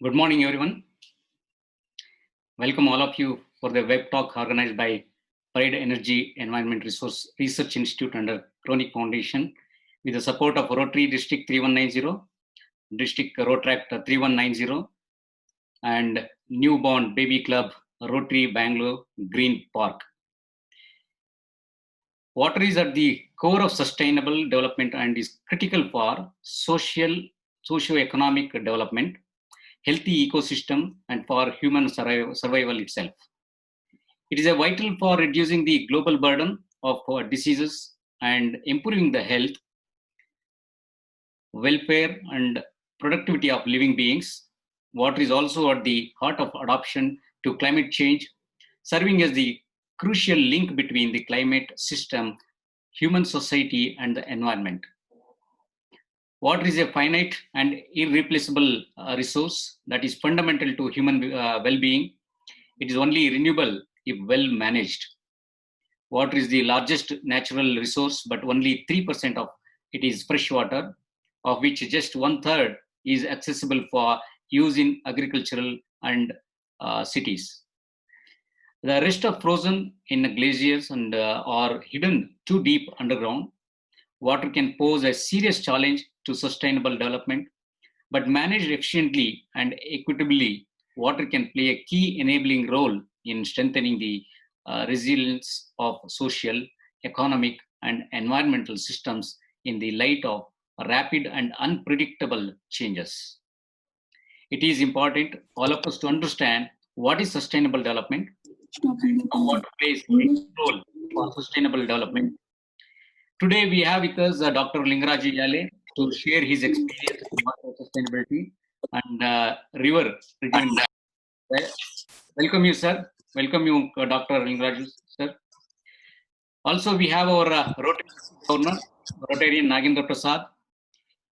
Good morning, everyone. Welcome all of you for the web talk organized by Pride Energy Environment Resource Research Institute under Chronic Foundation with the support of Rotary District 3190, District Rotract 3190, and Newborn Baby Club Rotary Bangalore Green Park. Water is at the core of sustainable development and is critical for socio-economic development, healthy ecosystem, and for human survival itself. It is a vital for reducing the global burden of diseases and improving the health, welfare, and productivity of living beings. Water is also at the heart of adaptation to climate change, serving as the crucial link between the climate system, human society, and the environment. Water is a finite and irreplaceable resource that is fundamental to human well-being. It is only renewable if well managed. Water is the largest natural resource, but only 3% of it is fresh water, of which just one third is accessible for use in agricultural and cities. The rest are frozen in glaciers and are hidden too deep underground. Water can pose a serious challenge to sustainable development, but managed efficiently and equitably, water can play a key enabling role in strengthening the resilience of social, economic, and environmental systems in the light of rapid and unpredictable changes. It is important all of us to understand what is sustainable development, how water plays a role for sustainable development. Today we have with us Dr. Lingaraju Yale to share his experience in water sustainability and river regeneration. Welcome you, sir. Welcome you, Dr. Lingaraju, sir. Also, we have our Rotarian governor, Rotarian Nagendra Prasad.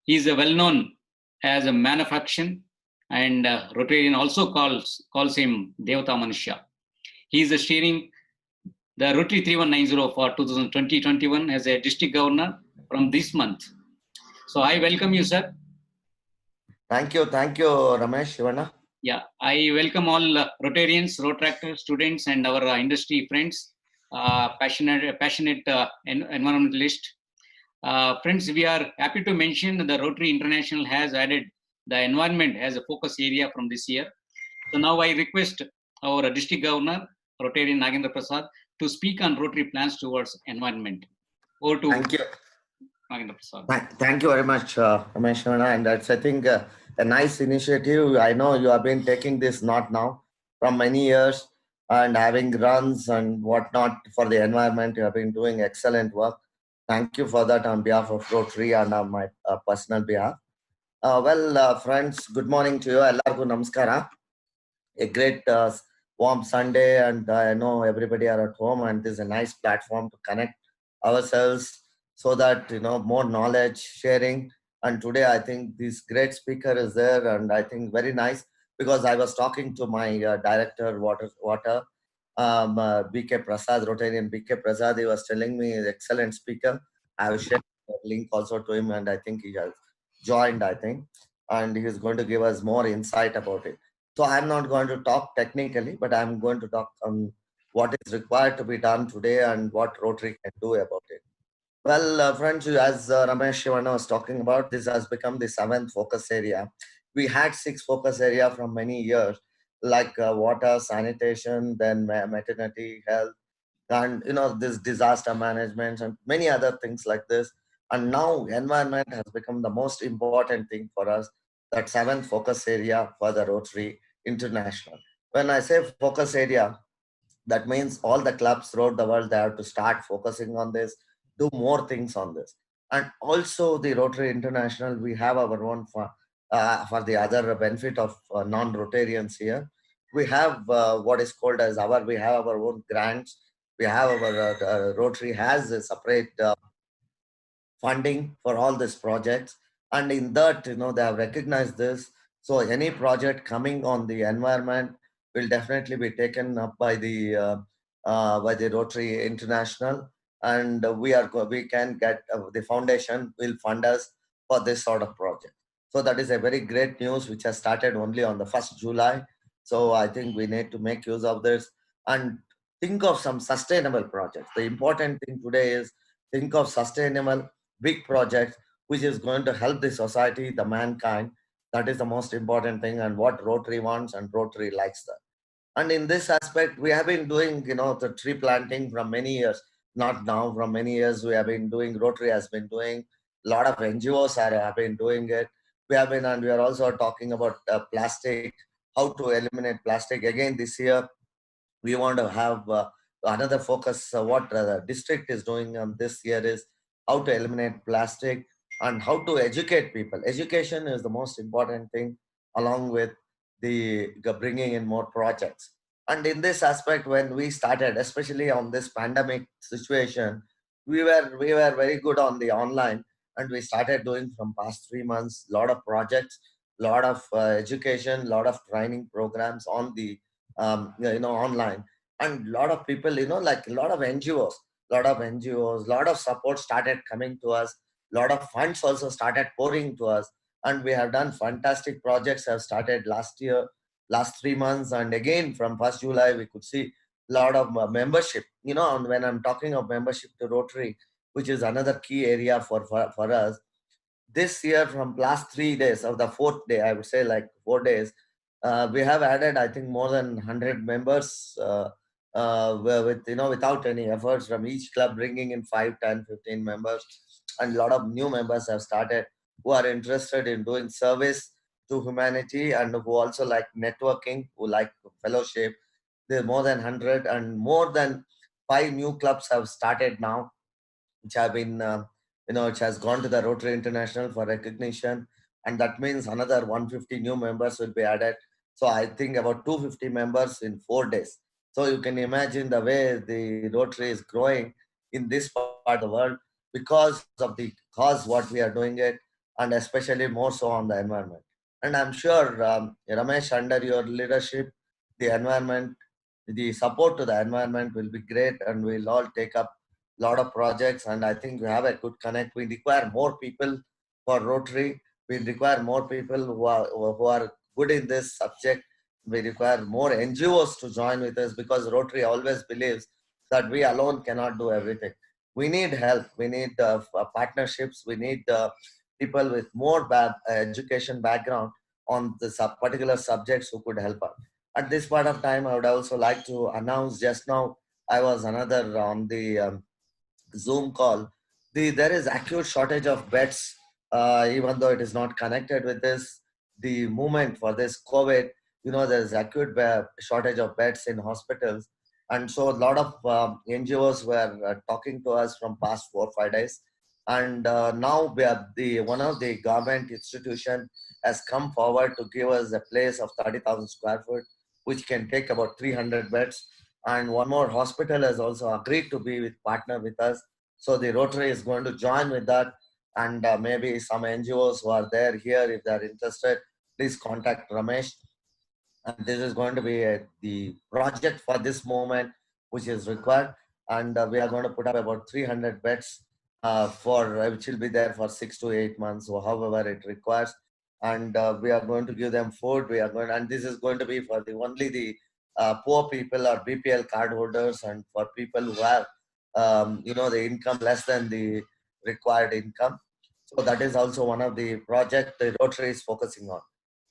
He is well-known as a man of action, and Rotarian also calls him Devata Manushya. He is steering the Rotary 3190 for 2020-21 as a district governor from this month. So I welcome you, sir. Thank you, Ramesh Shivana. Yeah, I welcome all Rotarians, Rotractor students, and our industry friends, passionate environmentalists. Friends, we are happy to mention that the Rotary International has added the environment as a focus area from this year. So now I request our district governor, Rotarian Nagendra Prasad, to speak on Rotary plans towards environment. Over to Thank you. Nagendra Prasad. Thank you very much, Ramesh Shivana. And that's, I think, a nice initiative. I know you have been taking this not now, from many years, and having runs and whatnot for the environment. You have been doing excellent work. Thank you for that on behalf of Rotary and on my personal behalf. Friends, good morning to you. Ellargu namaskara. A great warm Sunday, and I know everybody are at home, and this is a nice platform to connect ourselves so that more knowledge sharing. And today, I think this great speaker is there, and I think very nice because I was talking to my director, water, BK Prasad, Rotarian BK Prasad. He was telling me he's excellent speaker. I will share the link also to him, and I think he has joined. I think, and he is going to give us more insight about it. So I'm not going to talk technically, but I'm going to talk on what is required to be done today and what Rotary can do about it. Well, friends, as Ramesh Shivana was talking about, this has become the 7th focus area. We had 6 focus area from many years, like water, sanitation, then maternity, health, and this disaster management and many other things like this. And now environment has become the most important thing for us, that 7th focus area for the Rotary International. When I say focus area, that means all the clubs throughout the world, they have to start focusing on this, do more things on this. And also the Rotary International, we have our own for the other benefit of non-Rotarians here. We have what is called as we have our own grants. We have our Rotary has a separate funding for all these projects, and in that they have recognized this. So any project coming on the environment will definitely be taken up by the Rotary International, and we can get the foundation will fund us for this sort of project. So that is a very great news which has started only on the 1st July. So I think we need to make use of this and think of some sustainable projects. The important thing today is think of sustainable big projects which is going to help the society, the mankind. That is the most important thing, and what Rotary wants and Rotary likes that. And in this aspect, we have been doing, the tree planting from many years. Not now, from many years, we have been doing, Rotary has been doing, a lot of NGOs have been doing it. We have been, and we are also talking about plastic, how to eliminate plastic. Again, this year, we want to have another focus. What the district is doing this year is how to eliminate plastic and how to educate people. Education is the most important thing, along with the bringing in more projects. And in this aspect, when we started, especially on this pandemic situation, we were very good on the online, and we started doing from past 3 months lot of projects, lot of education, lot of training programs on the online. And a lot of people, like a lot of support started coming to us. A lot of funds also started pouring to us, and we have done fantastic projects have started last year, last 3 months. And again, from 1st July, we could see a lot of membership, and when I'm talking of membership to Rotary, which is another key area for us this year. From last 3 days of the fourth day, I would say, like 4 days, we have added, I think, more than 100 members, with, without any efforts from each club, bringing in 5, 10, 15 members. And a lot of new members have started who are interested in doing service to humanity, and who also like networking, who like fellowship. There are more than 100, and more than 5 new clubs have started now, which have been, which has gone to the Rotary International for recognition. And that means another 150 new members will be added. So I think about 250 members in 4 days. So you can imagine the way the Rotary is growing in this part of the world, because of the cause what we are doing it, and especially more so on the environment. And I'm sure, Ramesh, under your leadership, the environment, the support to the environment will be great, and we'll all take up lot of projects. And I think we have a good connect. We require more people for Rotary. We require more people who are good in this subject. We require more NGOs to join with us, because Rotary always believes that we alone cannot do everything. We need help. We need partnerships. We need people with more education background on the particular subjects who could help us. At this point of time, I would also like to announce, just now I was another on the Zoom call. There is acute shortage of beds, even though it is not connected with this. The movement for this COVID, there is acute shortage of beds in hospitals, and so a lot of NGOs were talking to us from past 4 or 5 days. And now we have one of the government institution has come forward to give us a place of 30,000 square foot, which can take about 300 beds. And one more hospital has also agreed to be with partner with us. So the Rotary is going to join with that. And maybe some NGOs who are there here, if they're interested, please contact Ramesh. And this is going to be the project for this moment, which is required. And we are going to put up about 300 beds, which will be there for 6 to 8 months, or however it requires. And we are going to give them food. And this is going to be for only the poor people or BPL card holders, and for people who have, the income less than the required income. So that is also one of the project the Rotary is focusing on.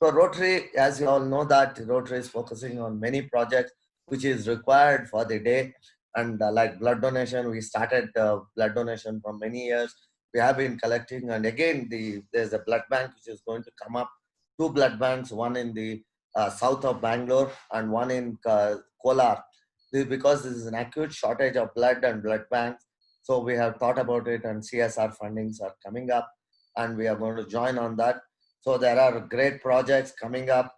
So Rotary, as you all know, that Rotary is focusing on many projects which is required for the day. And like blood donation, we started blood donation for many years. We have been collecting, and again, there's a blood bank which is going to come up. Two blood banks, one in the south of Bangalore and one in Kolar. Because this is an acute shortage of blood and blood banks. So we have thought about it, and CSR fundings are coming up, and we are going to join on that. So there are great projects coming up,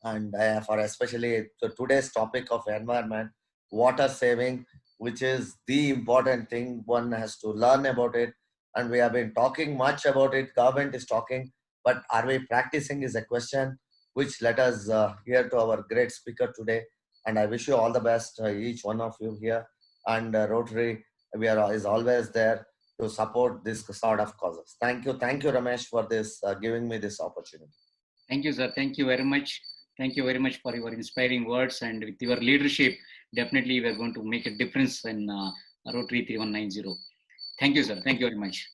and for especially today's topic of environment, water saving, which is the important thing. One has to learn about it, and we have been talking much about it. Government is talking, but are we practicing is a question which let us hear to our great speaker today. And I wish you all the best, each one of you here. And Rotary, is always there. to support this sort of causes. Thank you, Ramesh, for this giving me this opportunity. Thank you, sir. Thank you very much. Thank you very much for your inspiring words, and with your leadership, definitely we are going to make a difference in Rotary 3190. Thank you, sir. Thank you very much.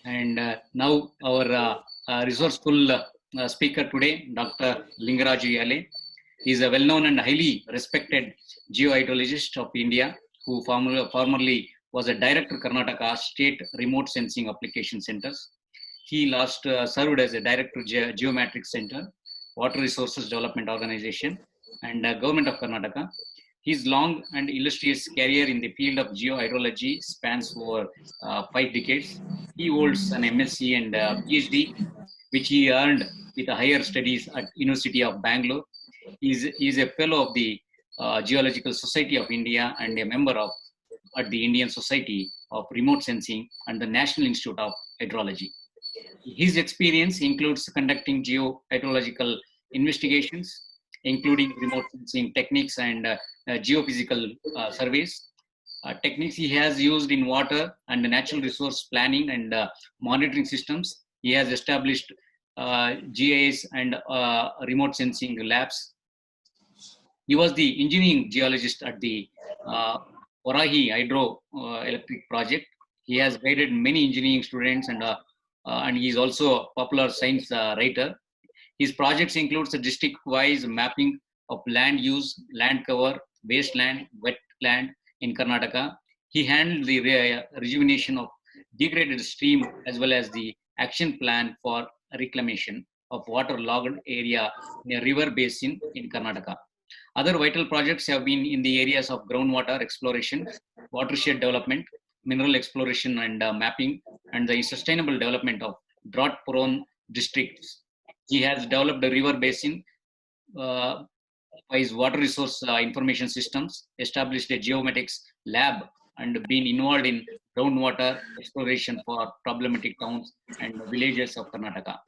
And now our resourceful speaker today, Dr. Lingaraju Yale. He is a well-known and highly respected geohydrologist of India, who formerly was a director Karnataka State Remote Sensing Application Centers. He last served as a director Geomatric Center, Water Resources Development Organization, and Government of Karnataka. His long and illustrious career in the field of geohydrology spans over 5 decades. He holds an MSc and PhD, which he earned with higher studies at University of Bangalore. He is a fellow of the Geological Society of India and a member at the Indian Society of Remote Sensing and the National Institute of Hydrology. His experience includes conducting geohydrological investigations, including remote sensing techniques and geophysical surveys. Techniques he has used in water and natural resource planning and monitoring systems. He has established GIS and remote sensing labs. He was the engineering geologist at the Varahi Hydro Electric Project. He has guided many engineering students, and he is also a popular science writer. His projects include the district-wise mapping of land use, land cover, wasteland, wetland in Karnataka. He handled the rejuvenation of degraded stream as well as the action plan for reclamation of waterlogged area in a river basin in Karnataka. Other vital projects have been in the areas of groundwater exploration, watershed development, mineral exploration and mapping, and the sustainable development of drought-prone districts. He has developed a river basin by his water resource information systems, established a geomatics lab, and been involved in groundwater exploration for problematic towns and villages of Karnataka.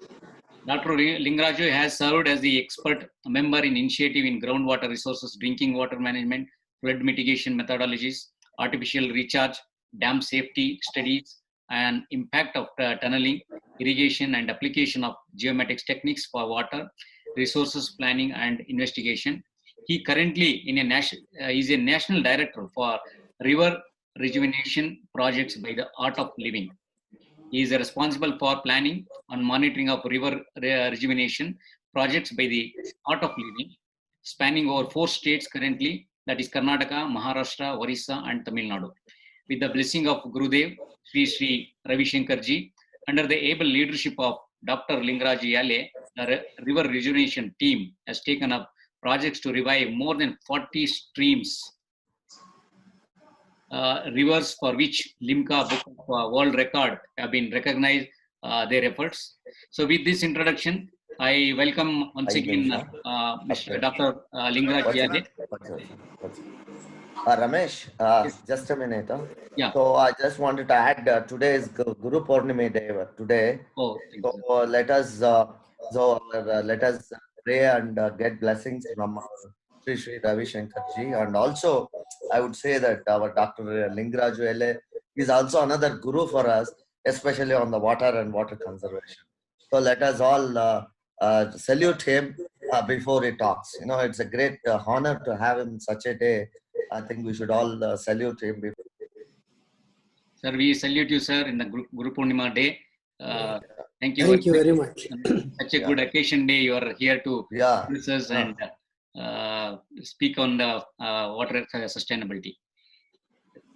Dr. Lingaraju has served as the expert member in initiative in groundwater resources, drinking water management, flood mitigation methodologies, artificial recharge, dam safety studies, and impact of tunneling, irrigation, and application of geomatics techniques for water resources planning and investigation. He currently is a national director for river rejuvenation projects by the Art of Living. He is responsible for planning and monitoring of river rejuvenation projects by the Art of Living, spanning over 4 states currently, that is Karnataka, Maharashtra, Orissa, and Tamil Nadu. With the blessing of Gurudev, Sri Ravi Shankarji, under the able leadership of Dr. Lingaraju Yale, the river rejuvenation team has taken up projects to revive more than 40 streams, rivers for which Limca Book of World Record have been recognized their efforts. So with this introduction, I welcome once again Mr. Dr. Lingaraju Yale. Ramesh, Yes. just a minute. Yeah. So I just wanted to add, today is Guru Purnima day today. Oh, so let us pray and get blessings from Sri Ravi Shankarji. And also, I would say that our Dr. Lingaraju Yale is also another guru for us, especially on the water and water conservation. So let us all salute him before he talks. You know, it's a great honor to have him such a day. I think we should all salute him. Sir, we salute you, sir, in the Guru Purnima day. Thank you. Thank you very much. Such a good occasion day. You are here to visit us and speak on the water sustainability.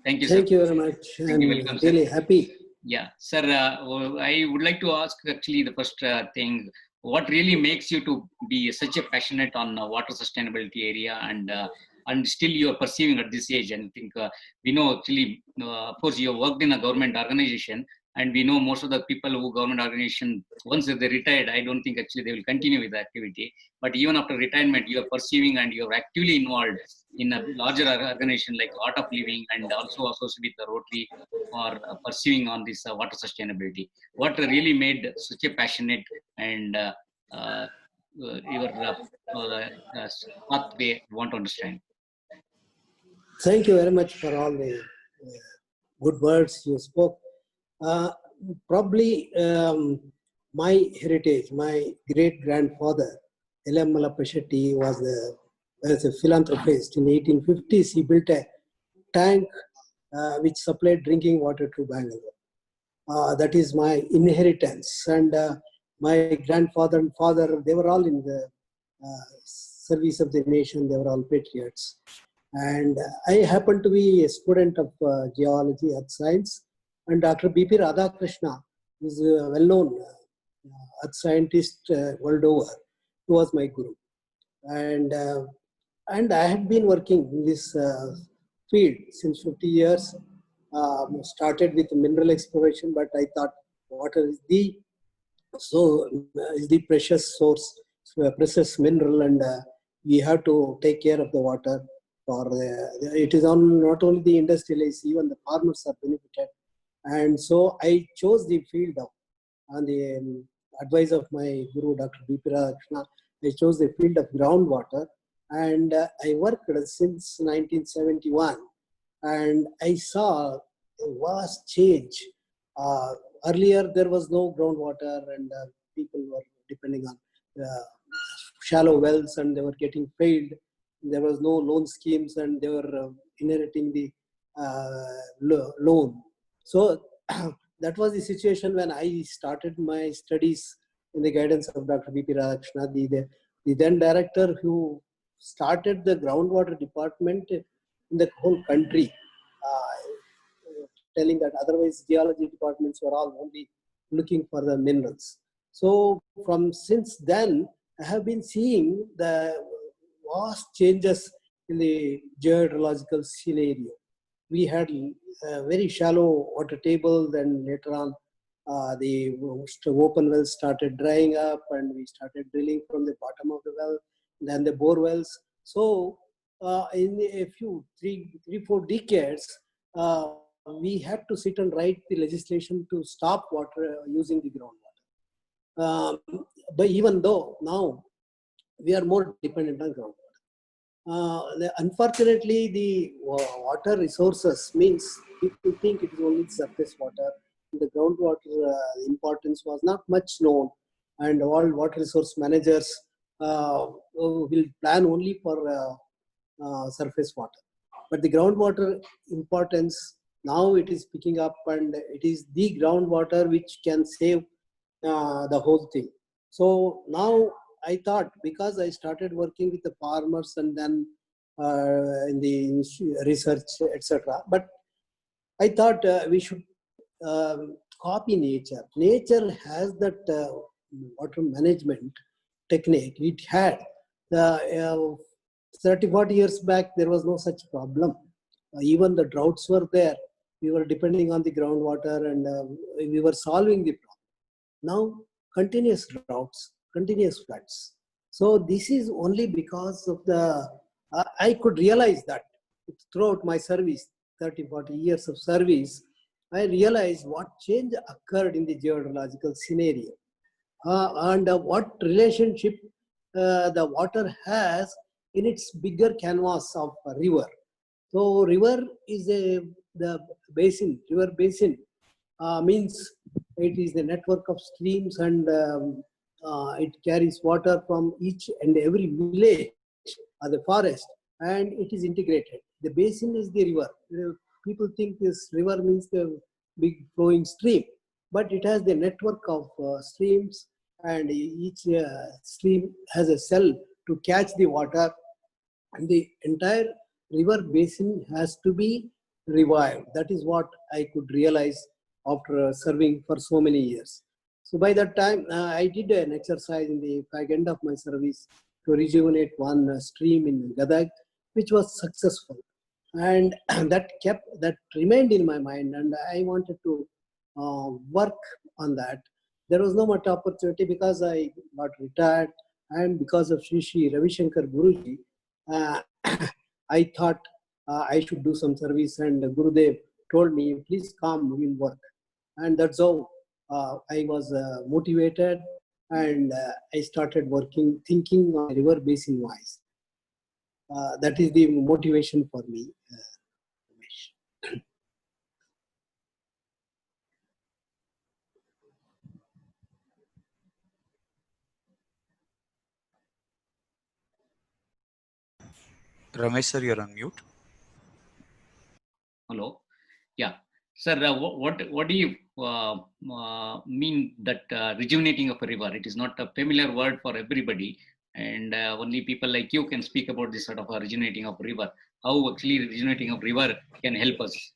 Thank you, sir. Thank you very much. I'm really happy. Yeah, sir, I would like to ask actually the first thing, what really makes you to be such a passionate on water sustainability area and still you are pursuing at this age? And I think we know actually, of course, you have worked in a government organization, and we know most of the people who government organization, once they retired, I don't think actually they will continue with the activity. But even after retirement, you are pursuing and you are actively involved in a larger organization like Art of Living and also associated with the Rotary or pursuing on this water sustainability. What really made such a passionate and your pathway want to understand? Thank you very much for all the good words you spoke. Uh, Probably my heritage, my great-grandfather, Elamala Peshetti, was a philanthropist. In 1850s, he built a tank which supplied drinking water to Bangalore. That is my inheritance. And my grandfather and father, they were all in the service of the nation. They were all patriots. And I happened to be a student of geology, earth science. And Dr. B.P. Radhakrishna is a well-known earth scientist world over. He was my guru. And I had been working in this field since 50 years. Started with mineral exploration, but I thought water is the precious source, precious mineral, and we have to take care of the water. It is on not only the industrialists, even the farmers are benefited. And so I chose the field on the advice of my guru, Dr. B.P. Radhakrishna. I chose the field of groundwater, and I worked since 1971, and I saw a vast change. Earlier, there was no groundwater, and people were depending on shallow wells, and they were getting failed. There was no loan schemes, and they were inheriting the loan. So that was the situation when I started my studies in the guidance of Dr. B.P. Radhakrishna, the then director who started the groundwater department in the whole country, telling that otherwise geology departments were all only looking for the minerals. So since then, I have been seeing the vast changes in the geological scenario. We had a very shallow water table, then later on the open wells started drying up, and we started drilling from the bottom of the well, then the bore wells. So in a few, 4 decades, we had to sit and write the legislation to stop water using the groundwater. But even though now we are more dependent on groundwater. Unfortunately, the water resources means people think it is only surface water. The groundwater importance was not much known, and all water resource managers will plan only for surface water. But the groundwater importance, now it is picking up, and it is the groundwater which can save the whole thing. So now I thought, because I started working with the farmers and then in the research, etc. But I thought we should copy nature. Nature has that water management technique. It had 30, 40 years back, there was no such problem. Even the droughts were there. We were depending on the groundwater, and we were solving the problem. Now, continuous droughts, continuous floods. So this is only because of I could realize that throughout my service, 30, 40 years of service, I realized what change occurred in the geological scenario and what relationship the water has in its bigger canvas of a river. So river is the basin, river basin means it is the network of streams, and it carries water from each and every village or the forest, and it is integrated. The basin is the river. People think this river means the big flowing stream, but it has the network of streams, and each stream has a cell to catch the water, and the entire river basin has to be revived. That is what I could realize after serving for so many years. So by that time, I did an exercise in the end of my service to rejuvenate one stream in Gadag, which was successful. And that remained in my mind, and I wanted to work on that. There was no much opportunity because I got retired, and because of Shri Ravi Shankar Guruji, I thought I should do some service, and Gurudev told me, please come, we'll work. And that's how I was motivated, and I started working, thinking on river basin wise. That is the motivation for me. Ramesh sir, you're on mute. Hello. Yeah. Sir, what do you mean that rejuvenating of a river? It is not a familiar word for everybody, and only people like you can speak about this sort of a rejuvenating of river. How actually rejuvenating of river can help us?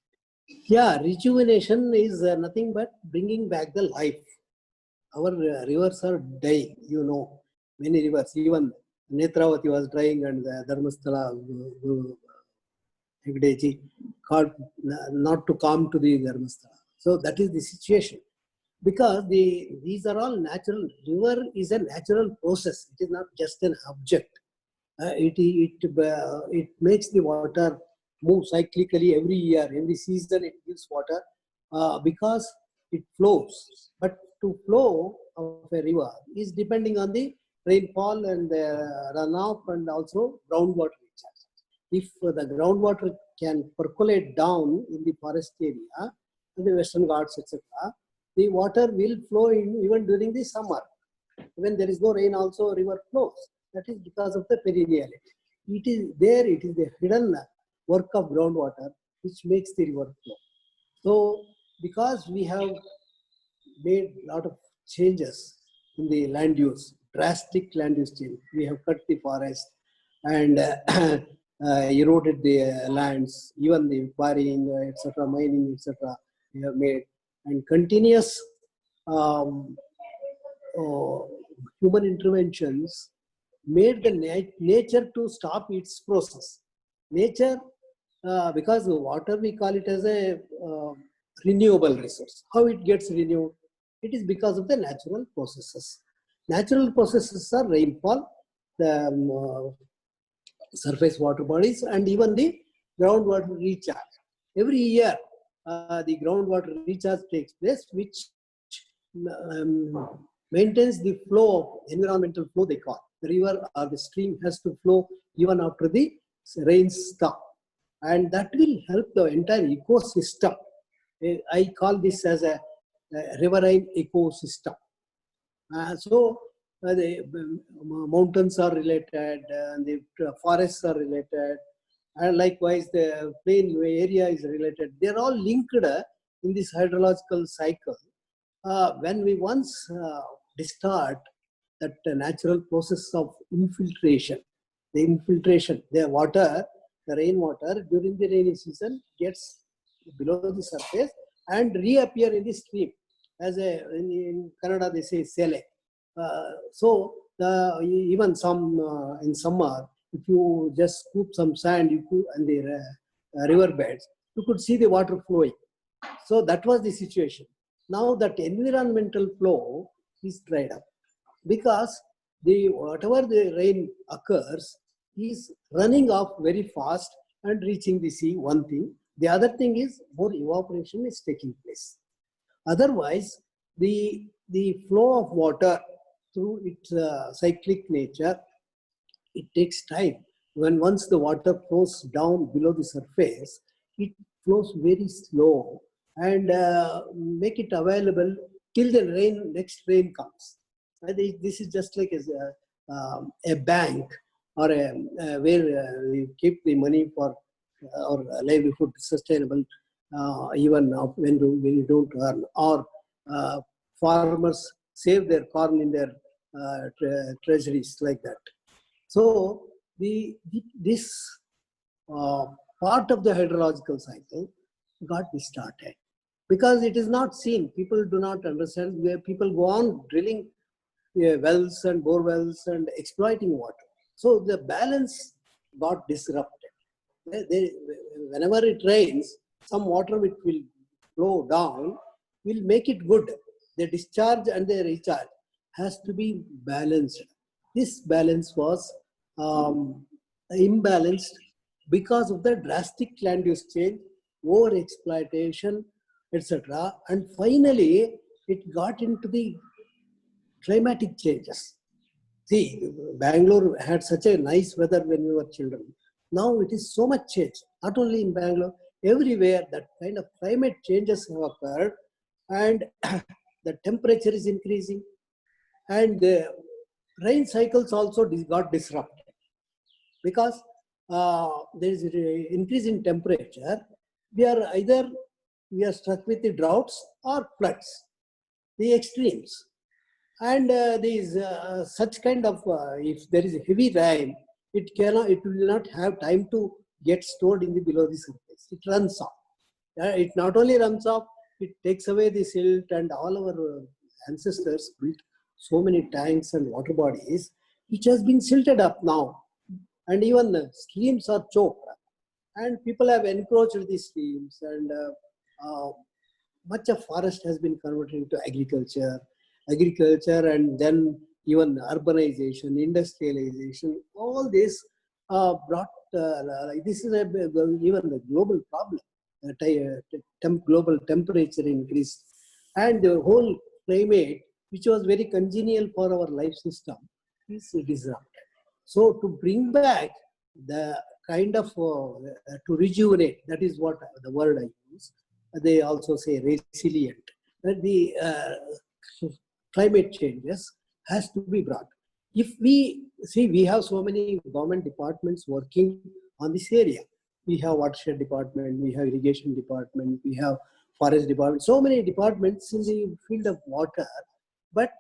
Yeah, rejuvenation is nothing but bringing back the life. Our rivers are dying, you know, many rivers, even Netravati was dying and the Dharmasthala Hegdeji called not to come to the Dharmasthala. So that is the situation. Because these are all natural. River is a natural process. It is not just an object. It makes the water move cyclically every year, every season it gives water because it flows. But to flow of a river is depending on the rainfall and the runoff and also groundwater recharge. If the groundwater can percolate down in the forest area, in the Western Ghats, etc., the water will flow in even during the summer. When there is no rain, also river flows. That is because of the perenniality. It is the hidden work of groundwater which makes the river flow. So, because we have made a lot of changes in the land use, drastic land use change, we have cut the forest and eroded the lands, even the quarrying, etc., mining, etc., we have made, and continuous um, human interventions made the nature to stop its process. Nature, because the water we call it as a renewable resource. How it gets renewed? It is because of the natural processes. Natural processes are rainfall, the surface water bodies, and even the groundwater recharge. Every year, the groundwater recharge takes place, which maintains the flow of environmental flow they call. The river or the stream has to flow even after the rains stop. And that will help the entire ecosystem. I call this as a riverine ecosystem. The mountains are related, the forests are related, and likewise the plain area is related. They're all linked in this hydrological cycle. When we once start that natural process of infiltration, the water, the rainwater during the rainy season gets below the surface and reappear in the stream. As in Kannada they say sele. Even some in summer, if you just scoop some sand, you could and the river beds, you could see the water flowing. So that was the situation. Now that environmental flow is dried up because whatever the rain occurs is running off very fast and reaching the sea. One thing. The other thing is more evaporation is taking place. Otherwise, the flow of water through its cyclic nature, it takes time. Once the water flows down below the surface, it flows very slow and make it available till the next rain comes. This is just like a bank or where we keep the money for our livelihood sustainable even when you don't earn, or farmers save their corn in their treasuries like that. So this part of the hydrological cycle got distorted because it is not seen. People do not understand where people go on drilling wells and bore wells and exploiting water. So the balance got disrupted. Whenever it rains, some water which will flow down will make it good. The discharge and the recharge has to be balanced. This balance was imbalanced because of the drastic land use change, over exploitation, etc. And finally, it got into the climatic changes. See, Bangalore had such a nice weather when we were children. Now it is so much change. Not only in Bangalore, everywhere that kind of climate changes have occurred, and the temperature is increasing, and the rain cycles also got disrupted because there is an increase in temperature, we are struck with the droughts or floods, the extremes. And these such kind of if there is a heavy rain, it will not have time to get stored in the below the surface. It runs off. It not only runs off, it takes away the silt, and all our ancestors built so many tanks and water bodies which has been silted up now, and even streams are choked, and people have encroached these streams, and much of forest has been converted into agriculture, and then even urbanization, industrialization. All this brought this is even the global problem. Global temperature increase, and the whole climate, which was very congenial for our life system, is disrupted. So to bring back the kind of to rejuvenate, that is what the word I use. They also say resilient. The climate changes has to be brought. If we see, we have so many government departments working on this area. We have watershed department, we have irrigation department, we have forest department, so many departments in the field of water, but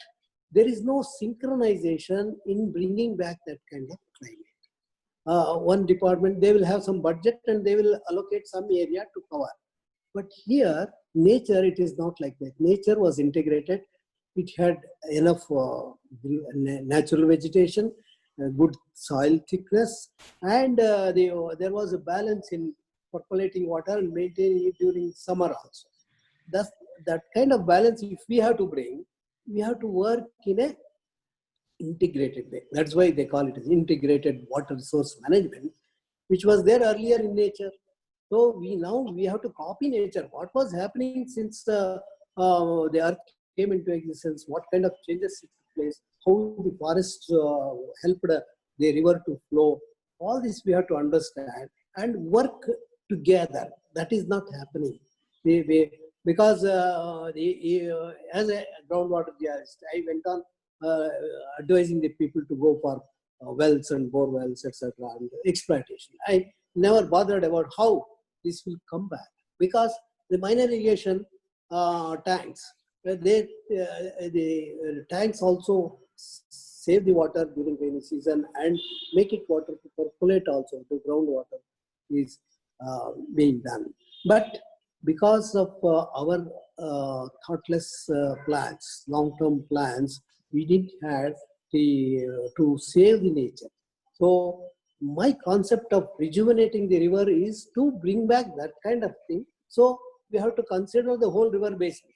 there is no synchronization in bringing back that kind of climate. One department, they will have some budget and they will allocate some area to cover. But here, nature, it is not like that. Nature was integrated. It had enough natural vegetation, good soil thickness, and there was a balance in percolating water and maintaining it during summer also. That kind of balance, if we have to bring, we have to work in a integrated way. That's why they call it as integrated water resource management, which was there earlier in nature. So we have to copy nature. What was happening since the earth came into existence? What kind of changes took place? How the forests helped the river to flow? All this we have to understand and work together. That is not happening. Because as a groundwater geologist, I went on advising the people to go for wells and bore wells, etc., and exploitation. I never bothered about how this will come back, because the minor irrigation tanks, the tanks also save the water during rainy season and make it water to percolate also. The groundwater is being done. But because of our thoughtless plans, long-term plans, we didn't have to save the nature. So my concept of rejuvenating the river is to bring back that kind of thing. So we have to consider the whole river basin.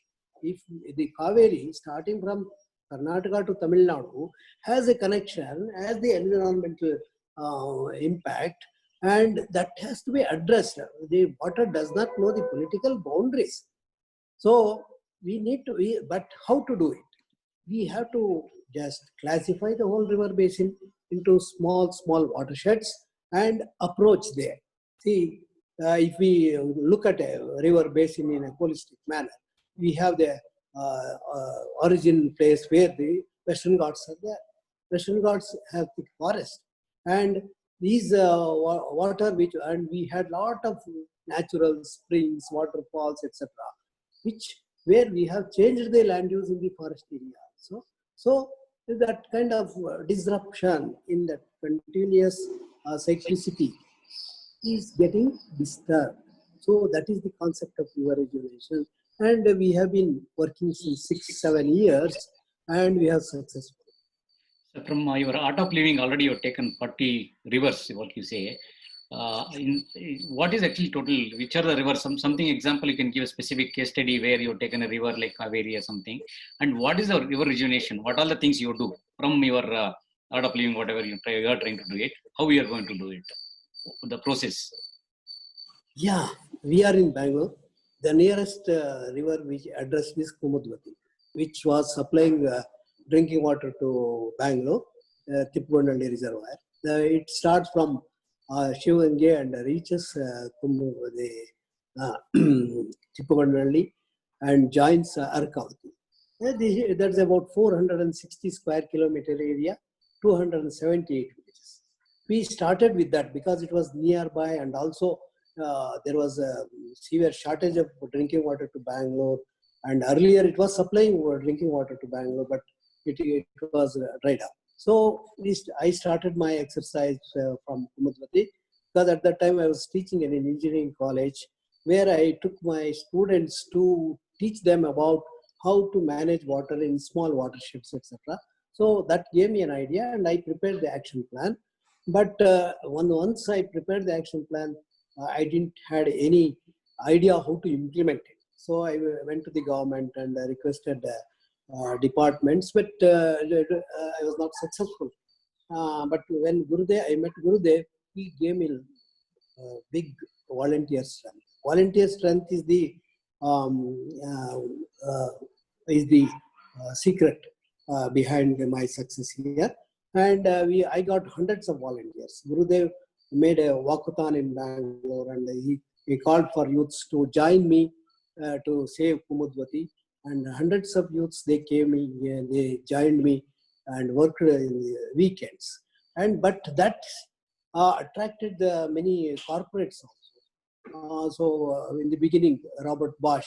If the Kaveri, starting from Karnataka to Tamil Nadu, has a connection, has the environmental impact, and that has to be addressed. The water does not know the political boundaries. So we need to, but how to do it? We have to just classify the whole river basin into small watersheds and approach there. See, if we look at a river basin in a holistic manner, we have the origin place where the Western Ghats are there. Western Ghats have thick forest, and these water and we had lot of natural springs, waterfalls, etc., where we have changed the land use in the forest area. So that kind of disruption in that continuous cyclicity is getting disturbed. So that is the concept of river rejuvenation, and we have been working since 6-7 years, and we have successful. So from your art of living, already you have taken 40 rivers, what you say. What is actually total? Which are the rivers? Something example, you can give a specific case study where you have taken a river like Kaveri or something. And what is the river rejuvenation? What are the things you do from your art of living, whatever you are trying to do it? How we are going to do it? The process. Yeah, we are in Bangalore. The nearest river which addressed is Kumudvati, which was supplying drinking water to Bangalore, Tippagondalli Reservoir. It starts from Shivangi and reaches Tippagondalli and joins Arkavati. That's about 460 square kilometer area, 278 villages. we started with that because it was nearby, and also there was a severe shortage of drinking water to Bangalore. And earlier it was supplying drinking water to Bangalore, but it was dried up. So I started my exercise from Kumudvati, because at that time I was teaching in an engineering college, where I took my students to teach them about how to manage water in small watersheds, etc. So that gave me an idea, and I prepared the action plan. But once I prepared the action plan, I didn't had any idea how to implement it. So I went to the government and requested departments, but I was not successful. But when I met Gurudev, he gave me big volunteer strength. Volunteer strength is the secret behind my success here. And I got hundreds of volunteers. Gurudev made a walkathon in Bangalore, and he called for youths to join me to save Kumudvati. And hundreds of youths, they joined me and worked in the weekends. But that attracted many corporates also. So in the beginning, Robert Bosch,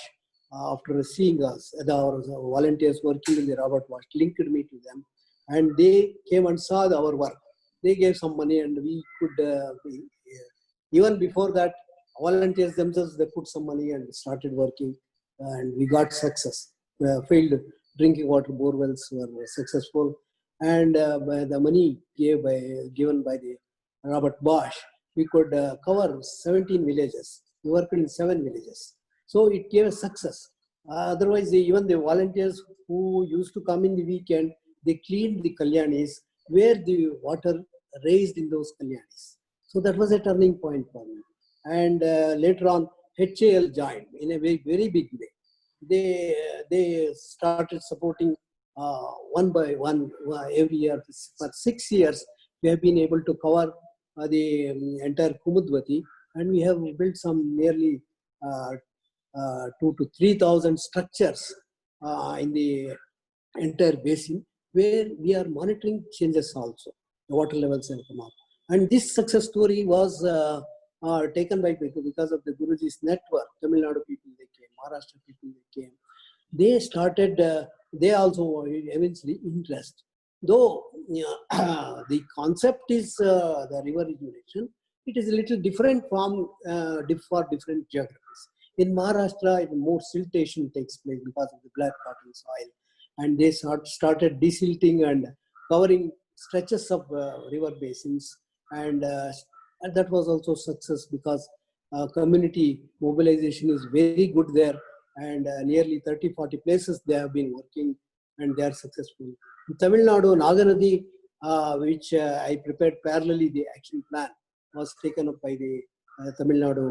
after seeing us, our volunteers working in the Robert Bosch, linked me to them, and they came and saw our work. They gave some money, and we could, even before that, volunteers themselves, they put some money and started working, and we got success. Failed drinking water bore wells were successful, and by the money given by the Robert Bosch, we could cover 17 villages. We worked in 7 villages. So it gave a success. Otherwise, even the volunteers who used to come in the weekend, they cleaned the kalyanis where the water raised in those kalyanis. So that was a turning point for me. And later on, HAL joined in a very, very big way. They started supporting one by one every year. For 6 years, we have been able to cover the entire Kumudvati, and we have built some nearly 2,000 to 3,000 structures in the entire basin, where we are monitoring changes also. The water levels have come up. And this success story was taken by because of the Guruji's network. Tamil Nadu people, they came. Maharashtra people, they came. They started, they also eventually interest. Though the concept is the river rejuvenation, it is a little different from for different geographies. In Maharashtra, more siltation takes place because of the black cotton soil, and they started desilting and covering stretches of river basins, and that was also success because community mobilization is very good there, and nearly 30-40 places they have been working, and they are successful. In Tamil Nadu, Naganadi, which I prepared parallelly, the action plan was taken up by the Tamil Nadu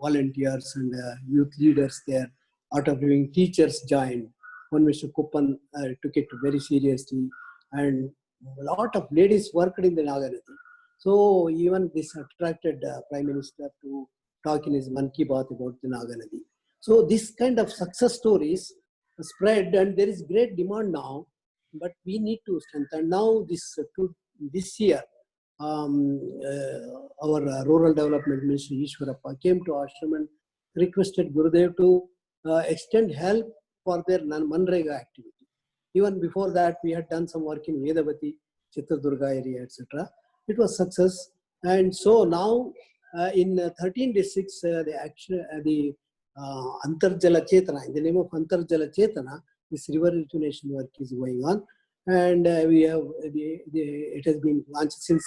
volunteers and youth leaders there. Art of Living teachers joined. One Mr. Kuppan took it very seriously, and a lot of ladies worked in the Naganadi. So even this attracted Prime Minister to talk in his Mann Ki Baat about the Naganadi. So this kind of success stories spread, and there is great demand now, but we need to strengthen. Now this year, our Rural Development Minister Ishwarappa came to ashram and requested Gurudev to extend help for their Manrega activity. Even before that, we had done some work in Vedavati, Chitradurga area, etc. It was success, and so now in 13 districts, the Antarjala Chetana, in the name of Antarjala Chetana, this river rejuvenation work is going on, and it has been launched since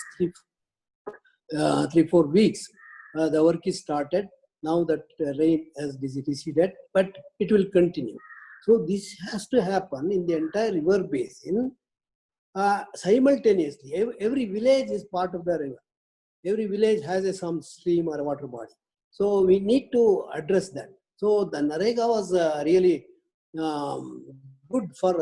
3-4 weeks. The work is started. Now that rain has receded, but it will continue. So this has to happen in the entire river basin simultaneously. Every village is part of the river. Every village has some stream or a water body. So we need to address that. So the Narega was really good for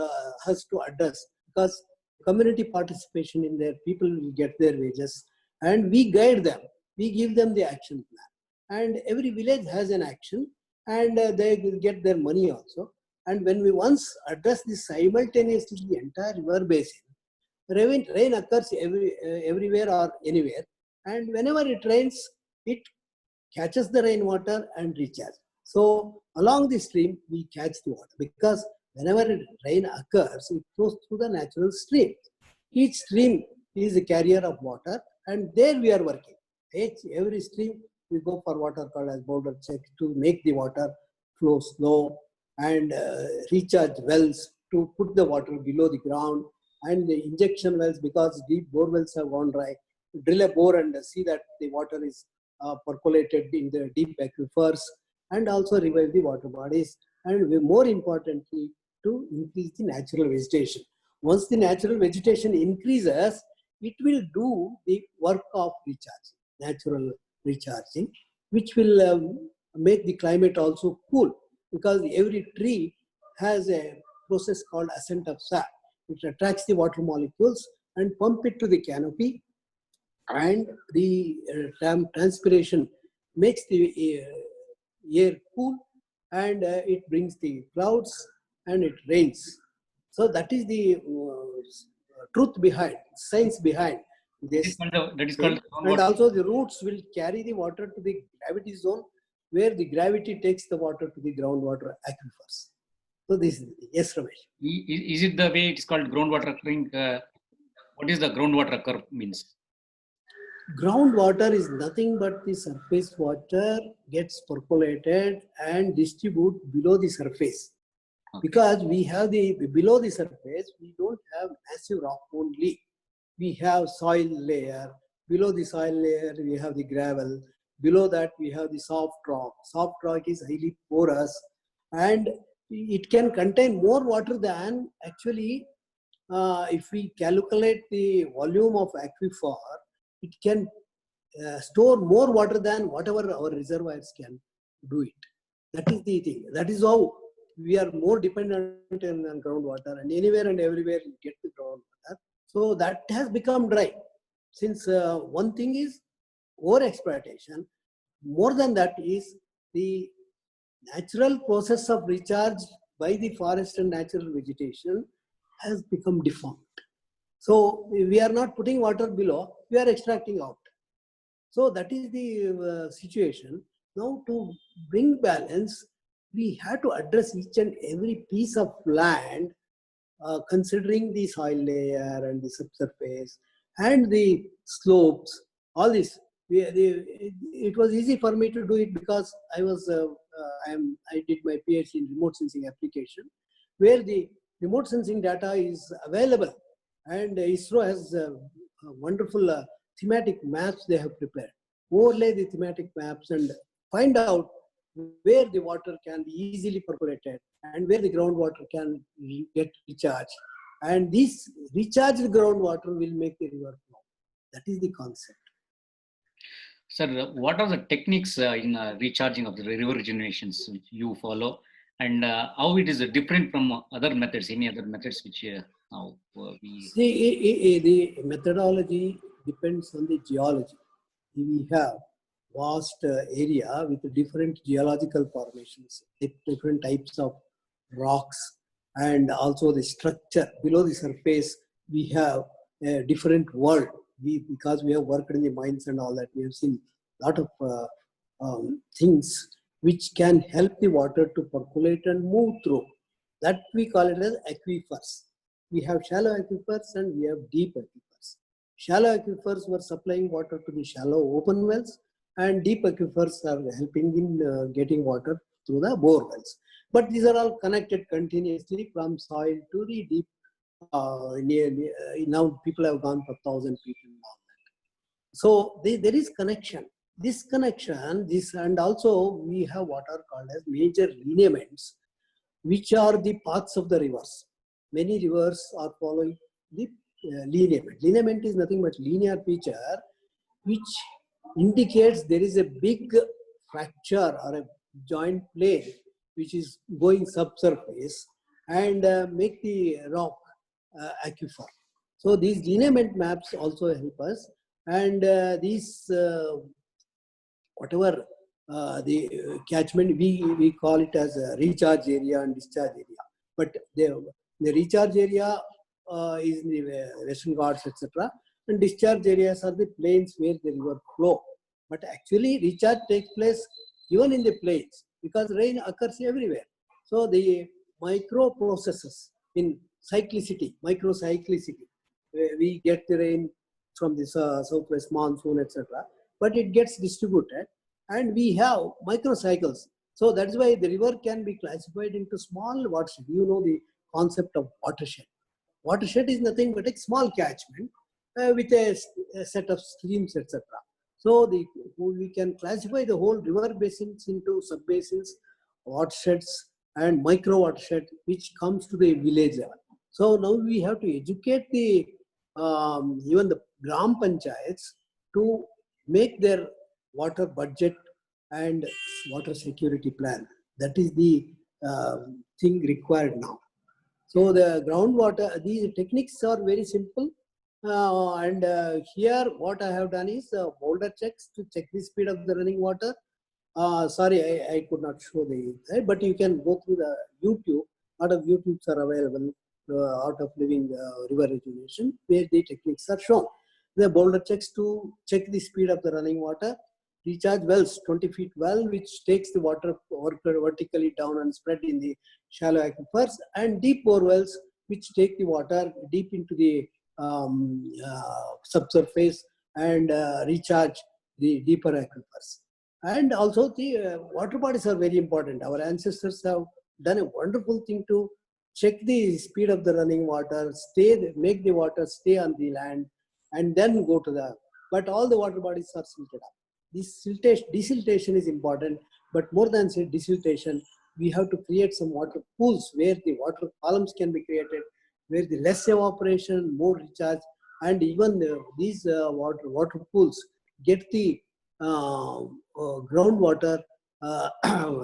us to address, because community participation in there, people will get their wages, and we guide them. We give them the action plan, and every village has an action, and they will get their money also. And when we once address this simultaneously, the entire river basin, Rain occurs everywhere or anywhere, and whenever it rains, it catches the rainwater and recharges. So along the stream, we catch the water because whenever rain occurs, it flows through the natural stream. Each stream is a carrier of water, and there we are working. Every stream, we go for what are called as border check to make the water flow slow and recharge wells to put the water below the ground, and the injection wells, because deep bore wells have gone dry, drill a bore and see that the water is percolated in the deep aquifers, and also revive the water bodies, and more importantly, to increase the natural vegetation. Once the natural vegetation increases, it will do the work of recharging, natural recharging, which will make the climate also cool, because every tree has a process called ascent of sap. It attracts the water molecules and pump it to the canopy, and the transpiration makes the air cool, and it brings the clouds and it rains. So that is the truth behind, science behind this. That is called And also the roots will carry the water to the gravity zone, where the gravity takes the water to the groundwater aquifers. So this is, yes, Ramesh. Is it the way it's called groundwater occurring? What is the groundwater occur means? Groundwater is nothing but the surface water gets percolated and distribute below the surface. Okay. Because we have the below the surface, we don't have massive rock only. We have soil layer. Below the soil layer, we have the gravel. Below that, we have the soft rock. Soft rock is highly porous, and it can contain more water than actually, if we calculate the volume of aquifer, it can store more water than whatever our reservoirs can do it. That is the thing. That is how we are more dependent on groundwater, and anywhere and everywhere you get the groundwater. So that has become dry. Since one thing is overexploitation, more than that is the natural process of recharge by the forest and natural vegetation has become deformed. So we are not putting water below, we are extracting out. So that is the situation. Now to bring balance, we have to address each and every piece of land, considering the soil layer and the subsurface and the slopes, all this. It was easy for me to do it because I was I did my PhD in remote sensing application, where the remote sensing data is available, and ISRO has wonderful thematic maps they have prepared. Overlay the thematic maps and find out where the water can be easily percolated and where the groundwater can get recharged. And this recharged groundwater will make the river flow. That is the concept. Sir, what are the techniques in recharging of the river regenerations which you follow, and how it is different from other methods, any other methods which now we... See, the methodology depends on the geology. We have vast area with different geological formations, different types of rocks, and also the structure below the surface. We have a different world. Because we have worked in the mines and all that, we have seen a lot of things which can help the water to percolate and move through. That we call it as aquifers. We have shallow aquifers and we have deep aquifers. Shallow aquifers were supplying water to the shallow open wells, and deep aquifers are helping in getting water through the bore wells. But these are all connected continuously from soil to the deep. Now people have gone for 1,000 feet and all that. So there is connection. This connection, and also we have what are called as major lineaments, which are the paths of the rivers. Many rivers are following the lineament. Lineament is nothing but linear feature which indicates there is a big fracture or a joint plane which is going subsurface and make the rock aquifer. So these lineament maps also help us, and these whatever the catchment, we call it as a recharge area and discharge area. But the recharge area is in the Western Ghats, etc. And discharge areas are the plains where the river flow. But actually, recharge takes place even in the plains because rain occurs everywhere. So the micro processes in cyclicity, microcyclicity, we get the rain from the southwest monsoon, etc. But it gets distributed, and we have microcycles. So that's why the river can be classified into small watershed. You know the concept of watershed. Watershed is nothing but a small catchment with a set of streams, etc. So we can classify the whole river basins into sub-basins, watersheds, and micro watershed, which comes to the village level. So now we have to educate the even the Gram Panchayats to make their water budget and water security plan. That is the thing required now. So the groundwater, these techniques are very simple. Here what I have done is boulder checks to check the speed of the running water. Sorry, I could not show but you can go through the YouTube. A lot of YouTubes are available, Art of Living River Rejuvenation, where the techniques are shown. The boulder checks to check the speed of the running water. Recharge wells, 20 feet well, which takes the water vertically down and spread in the shallow aquifers, and deep bore wells, which take the water deep into the subsurface and recharge the deeper aquifers. And also the water bodies are very important. Our ancestors have done a wonderful thing to check the speed of the running water, make the water stay on the land, and then go to the, but all the water bodies are silted up. This desiltation is important, but more than desiltation, we have to create some water pools where the water columns can be created, where the less evaporation, more recharge, and even these water pools get the groundwater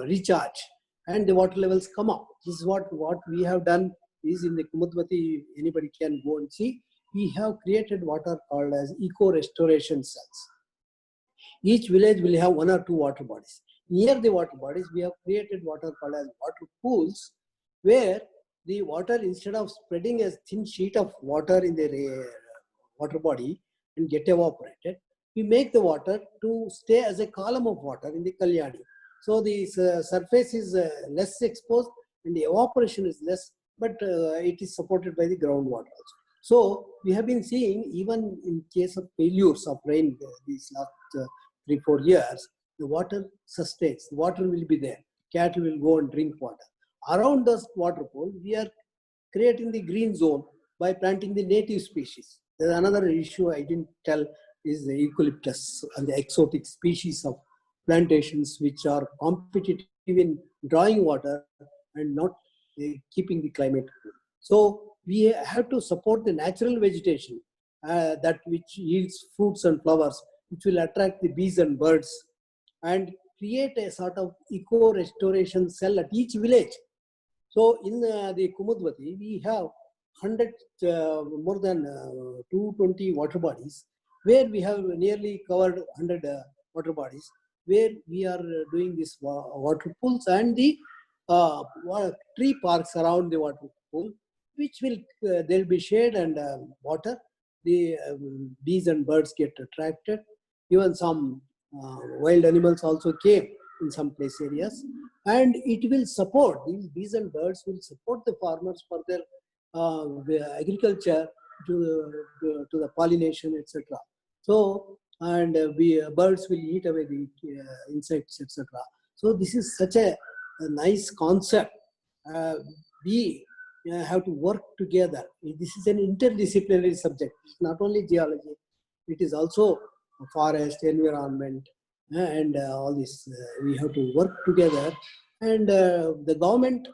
recharge, and the water levels come up. This is what we have done is in the Kumudvati, anybody can go and see. We have created what are called as eco-restoration cells. Each village will have one or two water bodies. Near the water bodies, we have created what are called as water pools, where the water, instead of spreading a thin sheet of water in the water body and get evaporated, we make the water to stay as a column of water in the Kalyani. So the surface is less exposed and the evaporation is less, but it is supported by the groundwater also. So we have been seeing, even in case of failures of rain these last 3-4 years, the water sustains, the water will be there. Cattle will go and drink water. Around this water pool, we are creating the green zone by planting the native species. There's another issue I didn't tell is the eucalyptus and the exotic species of plantations which are competitive in drawing water and not keeping the climate cool. So we have to support the natural vegetation that which yields fruits and flowers, which will attract the bees and birds, and create a sort of eco-restoration cell at each village. So in the Kumudvati, we have more than 220 water bodies, where we have nearly covered 100 water bodies, where we are doing this water pools and the tree parks around the water pool, which will there will be shade and water. The bees and birds get attracted. Even some wild animals also came in some place areas, and it will support, these bees and birds will support the farmers for their agriculture to the pollination, etc. So, and birds will eat away the insects, etc. So this is such a nice concept. We have to work together. This is an interdisciplinary subject. It's not only geology, it is also forest, environment, and all this. We have to work together. And the government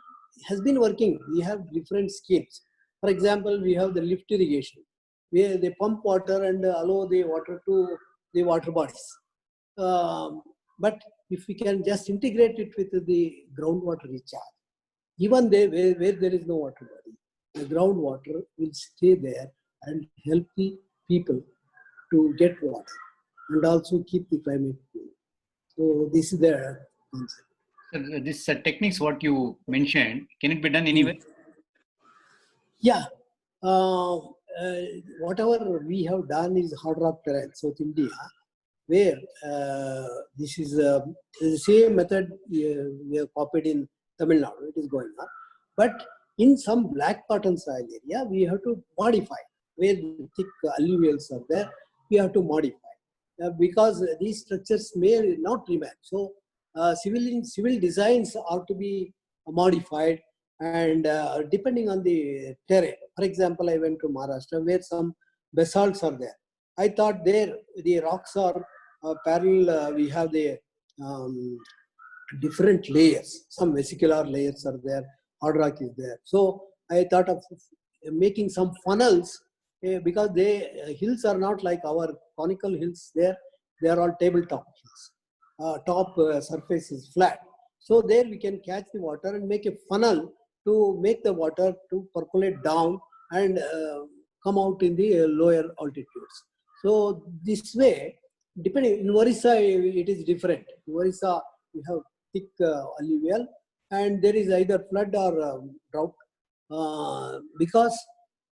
has been working. We have different schemes. For example, we have the lift irrigation, where they pump water and allow the water to the water bodies. But if we can just integrate it with the groundwater recharge, even there where there is no water body, the groundwater will stay there and help the people to get water and also keep the climate cool. So this is the concept. So this techniques what you mentioned, can it be done anywhere? Yeah, whatever we have done is hard rock terrain, South India, where this is the same method we have copied in Tamil Nadu. It is going on, but in some black cotton soil area, we have to modify. Where the thick alluvials are there, we have to modify because these structures may not remain. So civil designs are to be modified, and depending on the terrain. For example, I went to Maharashtra where some basalts are there. I thought there the rocks are parallel. We have the different layers. Some vesicular layers are there. Hard rock is there. So I thought of making some funnels because they hills are not like our conical hills. There they are all tabletop hills. Top surface is flat. So there we can catch the water and make a funnel to make the water to percolate down and come out in the lower altitudes. So this way, depending in Orissa, it is different. In Orissa, we have thick alluvial, and there is either flood or drought because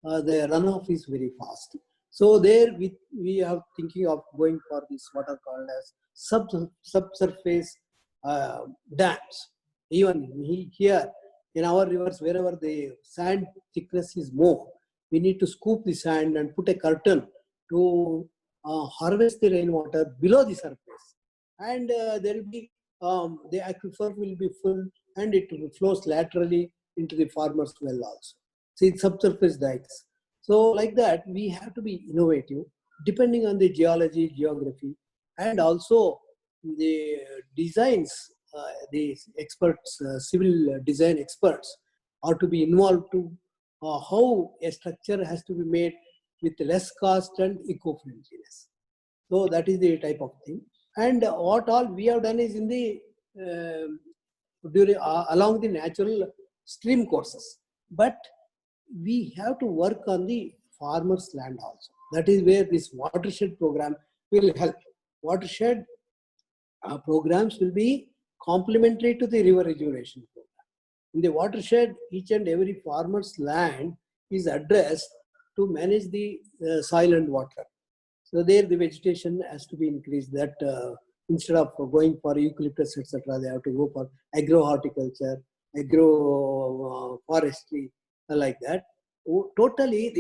the runoff is very fast. So there we are thinking of going for this what are called as subsurface dams. Even here in our rivers, wherever the sand thickness is more, we need to scoop the sand and put a curtain to harvest the rainwater below the surface, and there will be the aquifer will be full and it flows laterally into the farmer's well also. See, it's subsurface dikes. So like that, we have to be innovative depending on the geology, geography, and also the designs. The experts, civil design experts, are to be involved to how a structure has to be made with less cost and eco-friendliness. So that is the type of thing. And what all we have done is in the along the natural stream courses, but we have to work on the farmers' land also. That is where this watershed program will help. Watershed programs will be complementary to the river rejuvenation program. In the watershed, each and every farmer's land is addressed to manage the soil and water. So there the vegetation has to be increased. That instead of going for eucalyptus, etc., they have to go for agro-horticulture, agro-forestry, like that. Totally,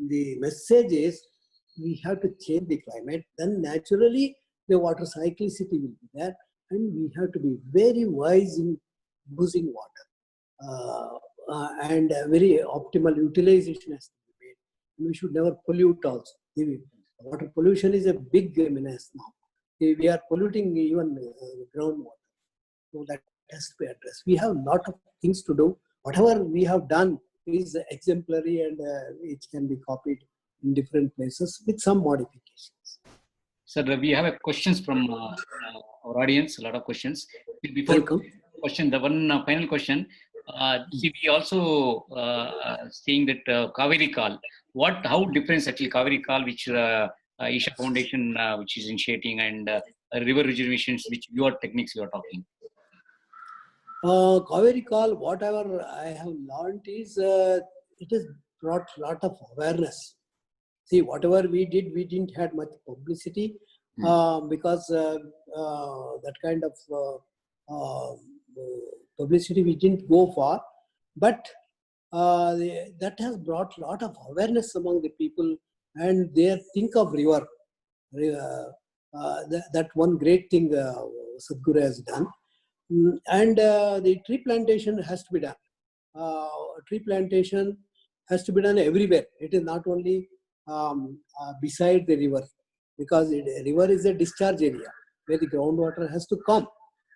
the message is we have to change the climate. Then naturally, the water cyclicity will be there, and we have to be very wise in using water, and very optimal utilization has to be made. And we should never pollute also. Water pollution is a big menace now. We are polluting even groundwater. So that has to be addressed. We have a lot of things to do. Whatever we have done is exemplary, and it can be copied in different places with some modifications. Sir, we have questions from our audience, a lot of questions. Before Welcome. question, the one final question. See, we also seeing that Kaveri Kal. How different actually Kaveri Kal, which Isha Foundation, which is initiating, and river rejuvenations, which your techniques you are talking. Kaveri Kal, whatever I have learned is it has brought a lot of awareness. See, whatever we did, we didn't have much publicity because that kind of publicity we didn't go for. But that has brought a lot of awareness among the people, and they think of river. That one great thing Sadhguru has done. And the tree plantation has to be done. Tree plantation has to be done everywhere. It is not only beside the river, because the river is a discharge area where the groundwater has to come.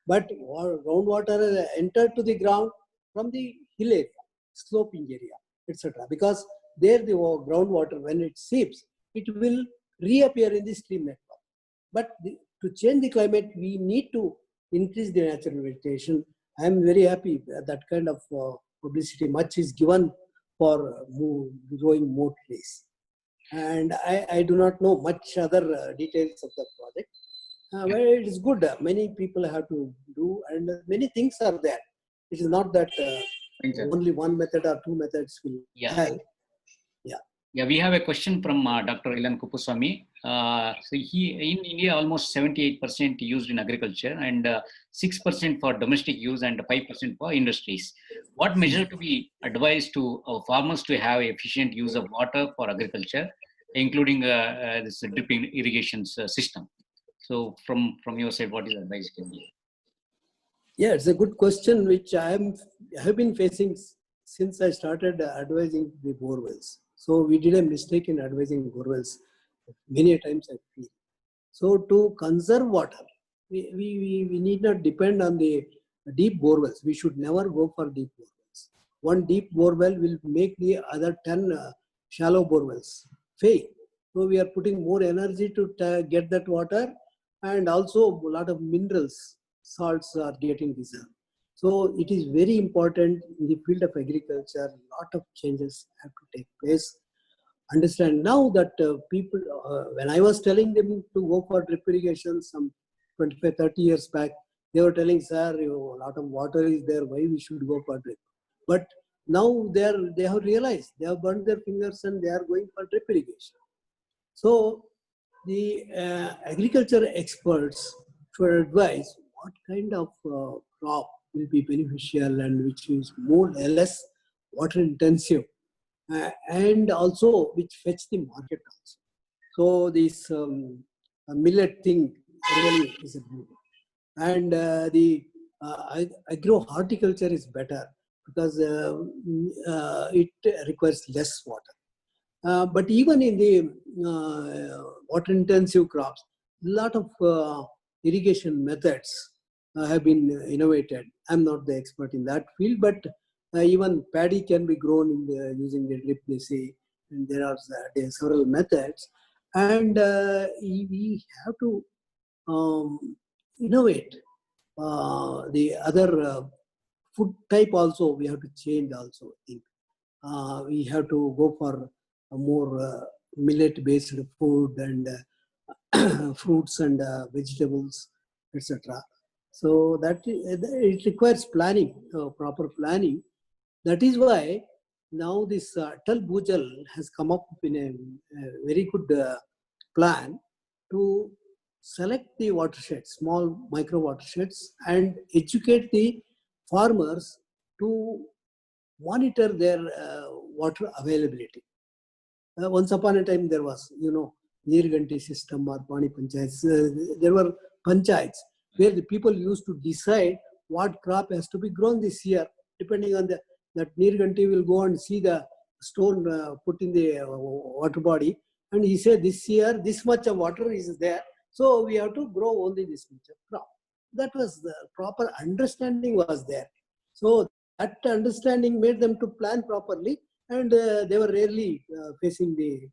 But groundwater has entered to the ground from the hill area, sloping area, etc. Because there the groundwater, when it seeps, it will reappear in the stream network. But to change the climate, we need to increase the natural vegetation. I am very happy that kind of publicity much is given for growing more trees. And I do not know much other details of the project. But it is good. Many people have to do, and many things are there. It is not that only one method or two methods will help. Yeah, we have a question from Dr. Ilan Kupuswamy. So in India, almost 78% used in agriculture and 6% for domestic use and 5% for industries. What measure to be advised to farmers to have efficient use of water for agriculture, including this dripping irrigation system? So from your side, what is the advice can be? Yeah, it's a good question which I have been facing since I started advising the borewells. So we did a mistake in advising borewells many a times, I feel. So to conserve water, we need not depend on the deep borewells. We should never go for deep borewells. One deep borewell will make the other 10 shallow borewells fail. So we are putting more energy to get that water, and also a lot of minerals, salts are getting dissolved. So it is very important in the field of agriculture. A lot of changes have to take place. Understand now that people, when I was telling them to go for drip irrigation some 25, 30 years back, they were telling, sir, a lot of water is there, why we should go for drip? But now they have realized, they have burned their fingers and they are going for drip irrigation. So the agriculture experts should advise what kind of crop will be beneficial and which is more or less water intensive, and also which fetch the market also. So this millet thing really is a good one. And the agro horticulture is better because it requires less water. But even in the water intensive crops, a lot of irrigation methods have been innovated. I'm not the expert in that field, but even paddy can be grown in using the drip, they say, and there are several methods. And we have to innovate the other food type also. We have to change also. I think we have to go for a more millet-based food and fruits and vegetables, etc. So that it requires planning, proper planning. That is why now this Atal Bhujal has come up in a very good plan to select the watersheds, small micro watersheds, and educate the farmers to monitor their water availability. Once upon a time there was, Neerganti system or Pani Panchayats. There were panchayats where the people used to decide what crop has to be grown this year, depending on that Neerganti will go and see the stone put in the water body, and he said this year this much of water is there, so we have to grow only this much of crop. That was the proper understanding was there. So that understanding made them to plan properly, and they were rarely facing the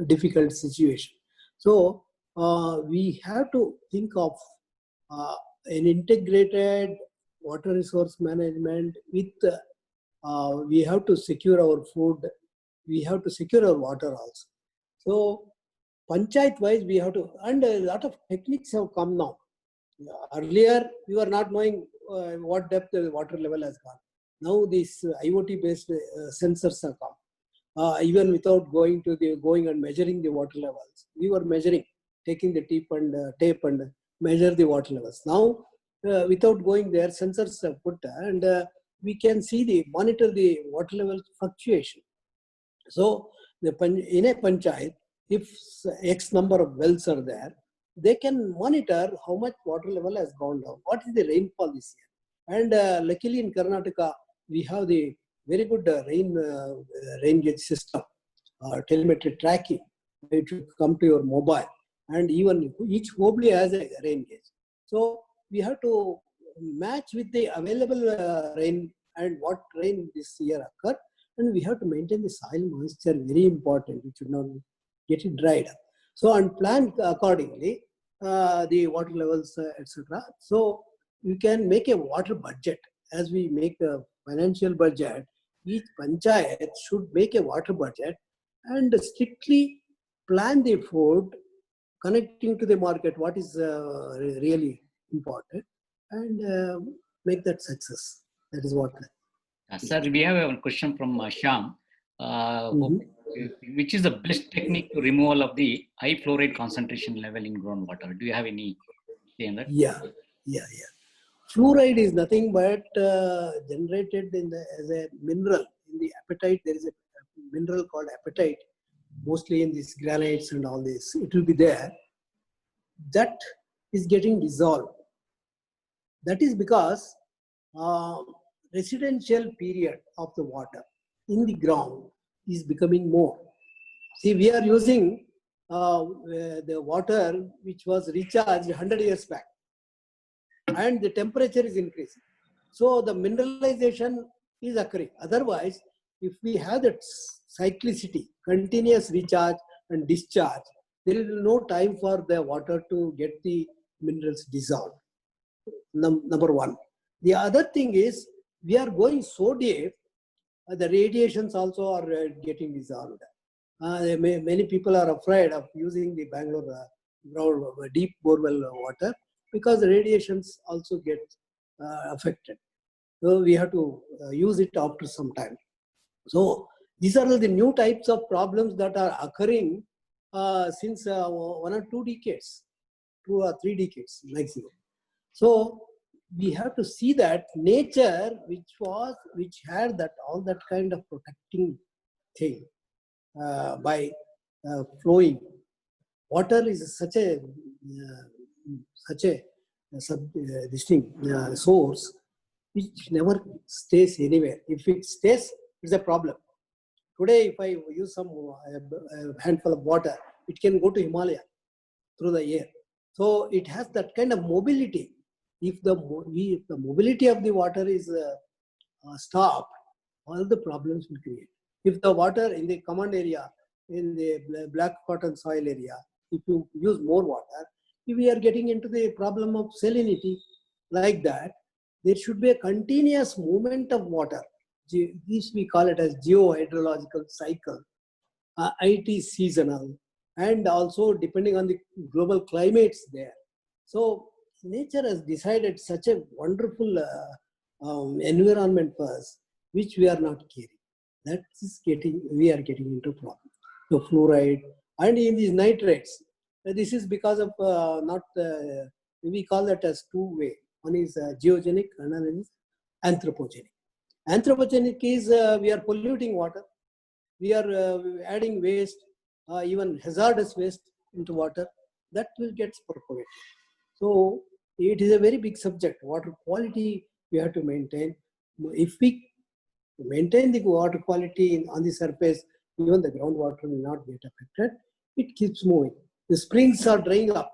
difficult situation. So we have to think of an integrated water resource management with we have to secure our food, we have to secure our water also. So panchayat wise we have to, and a lot of techniques have come now. Earlier we were not knowing what depth the water level has gone. Now these IoT based sensors have come. Even without going and measuring the water levels, we were measuring, taking the tape and measure the water levels. Now without going there, sensors are put, and we can monitor the water level fluctuation. So in a panchayat, if X number of wells are there, they can monitor how much water level has gone down, what is the rainfall this year. And luckily in Karnataka, we have the very good rain gauge system, telemetry tracking. It will come to your mobile, and even each hobli has a rain gauge. So we have to match with the available rain and what rain this year occurred, and we have to maintain the soil moisture, very important. We should not get it dried up. So and plan accordingly the water levels, etc. So you can make a water budget. As we make a financial budget, each panchayat should make a water budget and strictly plan the food connecting to the market, what is really important, and make that success. That is what. Sir, we have a question from Shyam. Mhm. which is the best technique to removal of the high fluoride concentration level in groundwater? Do you have any say on that? Yeah, yeah. Fluoride is nothing but generated as a mineral in the apatite. There is a mineral called apatite, mostly in these granites and all this. It will be there. That is getting dissolved. That is because uh, residential period of the water in the ground is becoming more. See, we are using the water which was recharged 100 years back, and the temperature is increasing. So the mineralization is occurring. Otherwise, if we have that cyclicity, continuous recharge and discharge, there is no time for the water to get the minerals dissolved. Number one. The other thing is, we are going so deep, the radiations also are getting dissolved. Many people are afraid of using the Bangalore deep borewell water because the radiations also get affected. So we have to use it after some time. So these are the new types of problems that are occurring since 1 or 2 decades, 2 or 3 decades maximum. So we have to see that nature, which had that all that kind of protecting thing by flowing. Water is such a this thing, source which never stays anywhere. If it stays, it's a problem. Today, if I use some handful of water, it can go to Himalaya through the air. So it has that kind of mobility. If the mobility of the water is stopped, all the problems will create. If the water in the command area, in the black cotton soil area, if you use more water, if we are getting into the problem of salinity like that, there should be a continuous movement of water. This we call it as geohydrological cycle. It is seasonal, and also depending on the global climates there. So nature has decided such a wonderful environment for us, which we are not caring. That is we are getting into problem. The fluoride and in these nitrates, this is because of we call that as two-way. One is geogenic, another is anthropogenic. Anthropogenic is we are polluting water. We are adding waste, even hazardous waste into water. That will get percolated. So it is a very big subject. Water quality we have to maintain. If we maintain the water quality on the surface, even the groundwater will not get affected. It keeps moving. The springs are drying up.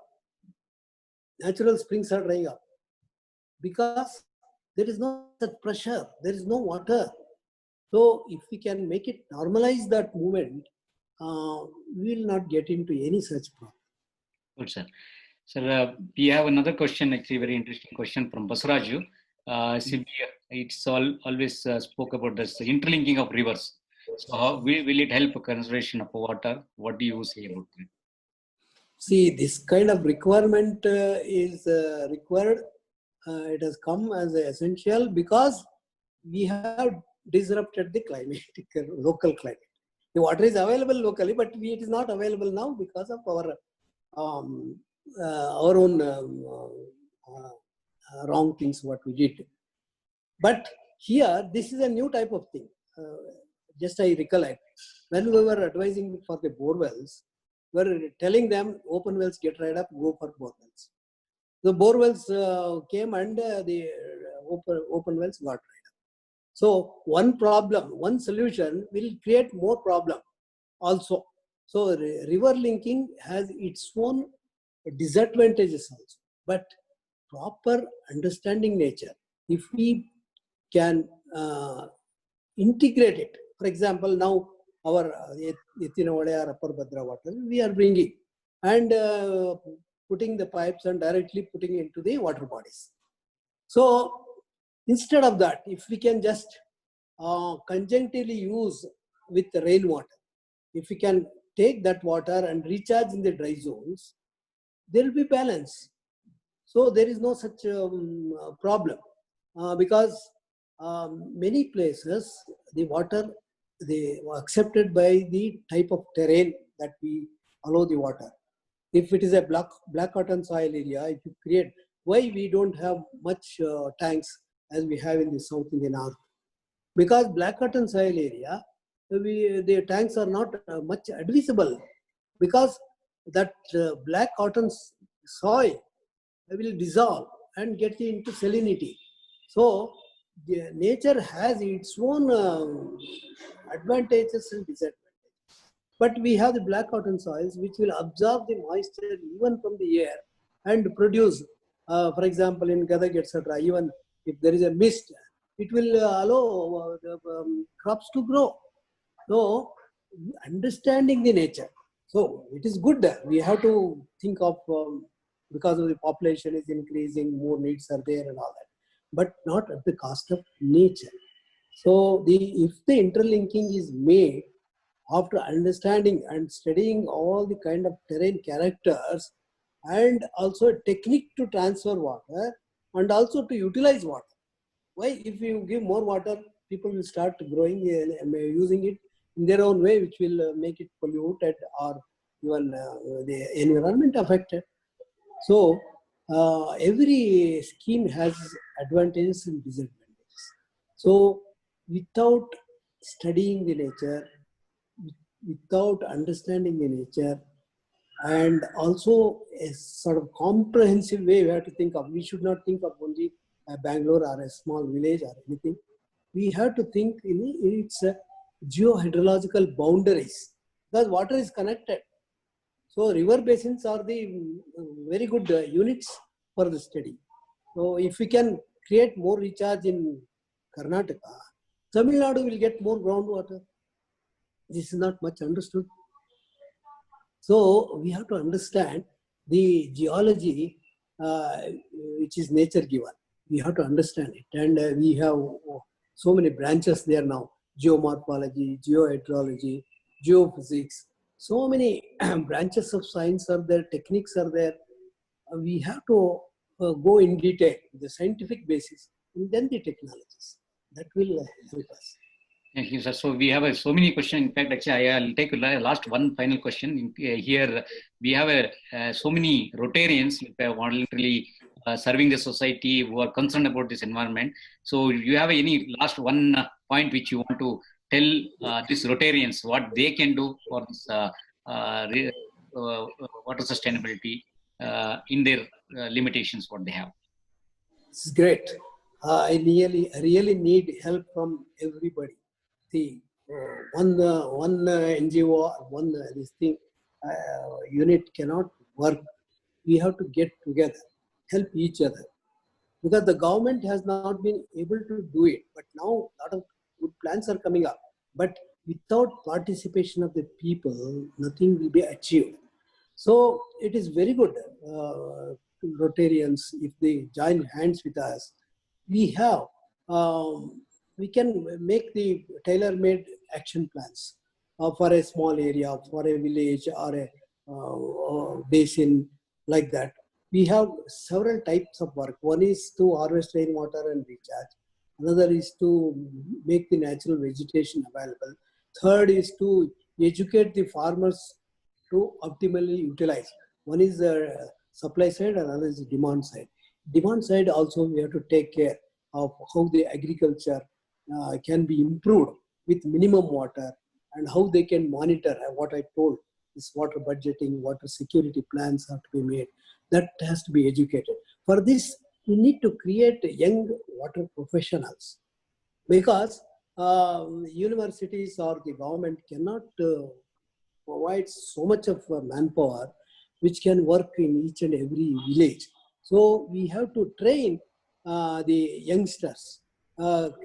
Natural springs are drying up because there is no such pressure. There is no water. So if we can make it normalize that movement, we will not get into any such problem. Good, sir. Sir, we have another question, actually very interesting question from Basaraju. It's always spoke about this interlinking of rivers. So how will it help conservation of water? What do you say about that? See, this kind of requirement is required. It has come as essential because we have disrupted the climatic, local climate. The water is available locally, but it is not available now because of our own wrong things what we did. But here, this is a new type of thing. Just I recollect, when we were advising for the bore wells, we were telling them open wells get dried up, go for bore wells. The bore wells came and the open wells got dried up. So one problem, one solution will create more problem also. So river linking has its own disadvantages also. But proper understanding nature, if we can integrate it. For example, now our Ethinavade or Upper Bhadra water, we are bringing and putting the pipes and directly putting into the water bodies. So instead of that, if we can just conjunctively use with the rainwater, if we can take that water and recharge in the dry zones, there will be balance. So there is no such problem because many places the water they were accepted by the type of terrain that we allow the water. If it is a black cotton soil area, if you create, why we don't have much tanks as we have in the south, in the north? Because black cotton soil area, the tanks are not much admissible, because that black cotton soil will dissolve and get into salinity. So nature has its own advantages and disadvantages. But we have the black cotton soils which will absorb the moisture even from the air and produce, for example, in Gadag, etc., even if there is a mist, it will allow the crops to grow. So, understanding the nature. So, it is good. We have to think of, because of the population is increasing, more needs are there and all that, but not at the cost of nature. So, if the interlinking is made after understanding and studying all the kind of terrain characters, and also a technique to transfer water and also to utilize water. Why? If you give more water, people will start growing using it in their own way, which will make it polluted or even the environment affected. So every scheme has advantages and disadvantages. So without studying the nature, without understanding the nature, and also a sort of comprehensive way we have to think of. We should not think of only Bangalore or a small village or anything. We have to think in its geohydrological boundaries, because water is connected. So river basins are the very good units for the study. So if we can create more recharge in Karnataka, Tamil Nadu will get more groundwater. This is not much understood. So we have to understand the geology, which is nature given. We have to understand it, and we have so many branches there now: geomorphology, geohydrology, geophysics. So many branches of science are there, techniques are there. We have to go in detail, the scientific basis, and then the technologies. That will help us. Thank you, sir. So we have so many questions. In fact, actually, I'll take last one final question. Here we have so many Rotarians voluntarily serving the society who are concerned about this environment. So you have any last one point which you want to tell these Rotarians what they can do for this water sustainability in their limitations, what they have? This is great. I really need help from everybody. See, one NGO or one this thing unit cannot work. We have to get together, help each other, because the government has not been able to do it. But now a lot of good plans are coming up. But without participation of the people, nothing will be achieved. So it is very good, Rotarians, if they join hands with us, we can make the tailor-made action plans for a small area, for a village or a basin like that. We have several types of work. One is to harvest rainwater and recharge. Another is to make the natural vegetation available. Third is to educate the farmers to optimally utilize. One is the supply side and another is the demand side. Demand side also we have to take care of how the agriculture can be improved with minimum water, and how they can monitor what I told, this water budgeting, water security plans have to be made. That has to be educated. For this, we need to create young water professionals, because universities or the government cannot provide so much of manpower which can work in each and every village. So we have to train the youngsters,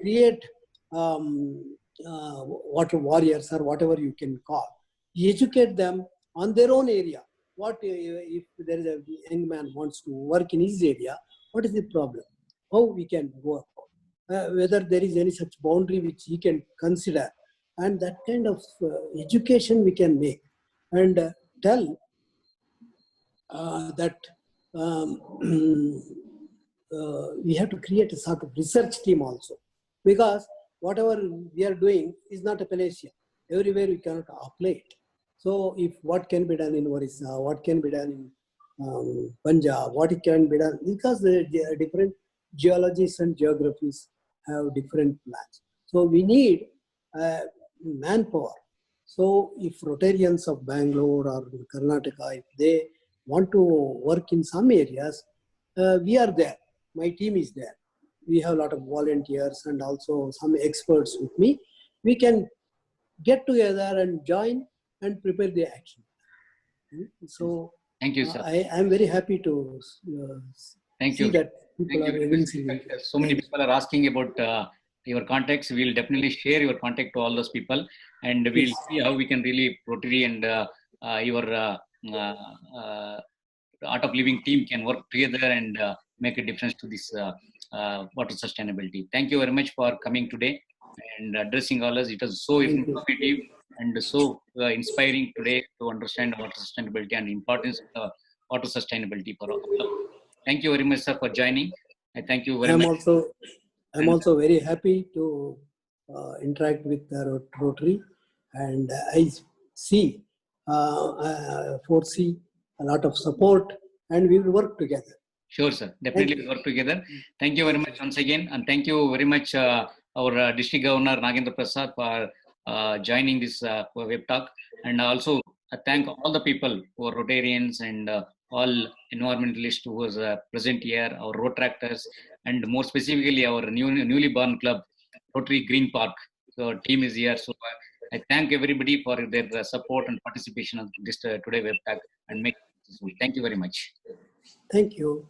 create water warriors or whatever you can call, educate them on their own area. What if there is a young man wants to work in his area, what is the problem? How we can go about? Whether there is any such boundary which he can consider, and that kind of education we can make, and tell that we have to create a sort of research team also, because whatever we are doing is not a panacea. Everywhere we cannot apply it. So if what can be done in Orissa, what can be done in Punjab, what it can be done, because the different geologies and geographies have different plans. So we need manpower. So if Rotarians of Bangalore or Karnataka, if they want to work in some areas, we are there. My team is there. We have a lot of volunteers and also some experts with me. We can get together and join and prepare the action. So Thank you, sir. I am very happy to Thank see you. that people Thank are you. evincing. So many people are asking about your contacts. We'll definitely share your contact to all those people, and we'll Yes. see how we can really Rotary and your Art of Living team can work together and make a difference to this water sustainability. Thank you very much for coming today and addressing all us. It was so Thank you. informative and so inspiring today to understand water sustainability and the importance of water sustainability for all. Thank you very much, sir, for joining. I thank you very much. I'm also very happy to interact with the Rotary, and I foresee a lot of support, and we will work together. Sure, sir. Definitely we'll work together. Thank you very much once again. And thank you very much, our District Governor Nagendra Prasad, for joining this web talk. And also, I thank all the people who are Rotarians and all environmentalists who was present here, our road tractors, and more specifically, our newly born club, Rotary Green Park. So, team is here. So, I thank everybody for their support and participation on this today web talk and make it successful. Thank you very much. Thank you.